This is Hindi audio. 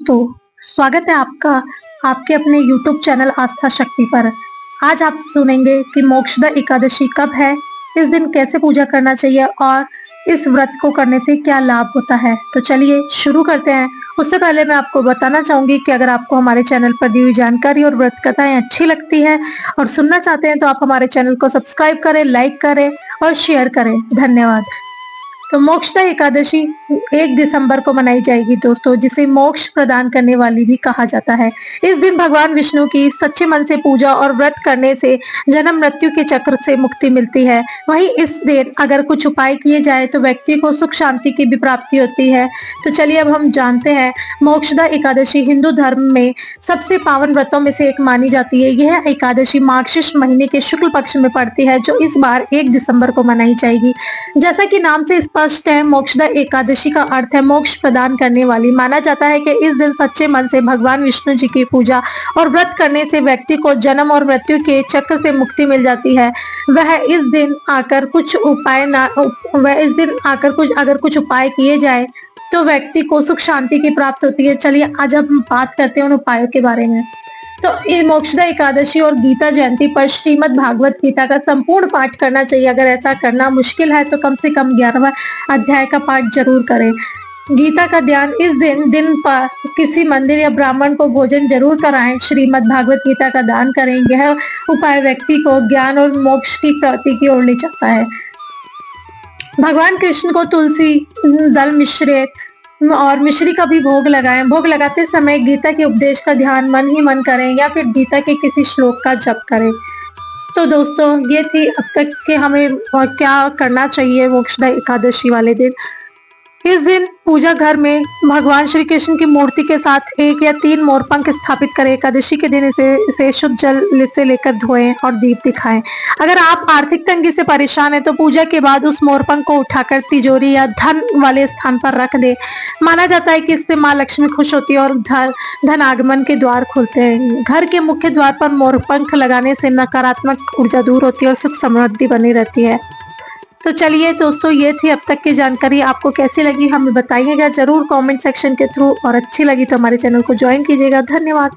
दोस्तों, स्वागत है आपका आपके अपने YouTube चैनल आस्था शक्ति पर। आज आप सुनेंगे कि मोक्षदा एकादशी कब है, इस दिन कैसे पूजा करना चाहिए और इस व्रत को करने से क्या लाभ होता है। तो चलिए शुरू करते हैं। उससे पहले मैं आपको बताना चाहूंगी कि अगर आपको हमारे चैनल पर दी हुई जानकारी और व्रत कथाएं अच्छी लगती है और सुनना चाहते हैं तो आप हमारे चैनल को सब्सक्राइब करें, लाइक करें और शेयर करें। धन्यवाद। तो मोक्षदा एकादशी 1 दिसंबर को मनाई जाएगी दोस्तों, जिसे मोक्ष प्रदान करने वाली भी कहा जाता है। इस दिन भगवान विष्णु की सच्चे मन से पूजा और व्रत करने से जन्म मृत्यु के चक्र से मुक्ति मिलती है। वहीं इस दिन अगर कुछ उपाय किए जाए तो व्यक्ति को सुख शांति की भी प्राप्ति होती है। तो चलिए अब हम जानते हैं। मोक्षदा एकादशी हिंदू धर्म में सबसे पावन व्रतों में से एक मानी जाती है। यह एकादशी मार्गशीर्ष महीने के शुक्ल पक्ष में पड़ती है, जो इस बार 1 दिसंबर को मनाई जाएगी। जैसा कि नाम से स्पष्ट है, मोक्षदा एकादशी का अर्थ है मोक्ष प्रदान करने वाली। माना जाता है कि इस दिन सच्चे मन से भगवान विष्णु जी की पूजा और व्रत करने से व्यक्ति को जन्म और मृत्यु के चक्र से मुक्ति मिल जाती है। वह इस दिन आकर कुछ अगर कुछ उपाय किए जाए तो व्यक्ति को सुख शांति की प्राप्त होती है। चलिए आज हम बात करते हैं उन उपायों के बारे में। तो ये मोक्षदा एकादशी और गीता जयंती पर श्रीमद् भागवत गीता का संपूर्ण पाठ करना चाहिए। अगर ऐसा करना मुश्किल है तो कम से कम 11वां अध्याय का पाठ जरूर करें। गीता का ध्यान इस दिन पर किसी मंदिर या ब्राह्मण को भोजन जरूर कराएं। श्रीमद् भागवत गीता का दान करें। यह उपाय व्यक्ति को ज्ञान और मोक्ष की प्राप्ति की ओर ले जाता है। भगवान कृष्ण को तुलसी दल मिश्रित और मिश्री का भी भोग लगाएं। भोग लगाते समय गीता के उपदेश का ध्यान मन ही मन करें या फिर गीता के किसी श्लोक का जप करें। तो दोस्तों, ये थी अब तक के हमें क्या करना चाहिए मोक्षदा एकादशी वाले दिन। इस दिन पूजा घर में भगवान श्री कृष्ण की मूर्ति के साथ 1 या 3 मोरपंख स्थापित करें। एकादशी के दिन इसे शुद्ध जल से लेकर धोएं और दीप दिखाएं। अगर आप आर्थिक तंगी से परेशान हैं तो पूजा के बाद उस मोरपंख को उठाकर तिजोरी या धन वाले स्थान पर रख दें। माना जाता है कि इससे माँ लक्ष्मी खुश होती है और धन आगमन के द्वार खुलते हैं। घर के मुख्य द्वार पर मोरपंख लगाने से नकारात्मक ऊर्जा दूर होती है और सुख समृद्धि बनी रहती है। तो चलिए दोस्तों, ये थी अब तक की जानकारी। आपको कैसी लगी हमें बताइएगा जरूर कमेंट सेक्शन के थ्रू, और अच्छी लगी तो हमारे चैनल को ज्वाइन कीजिएगा। धन्यवाद।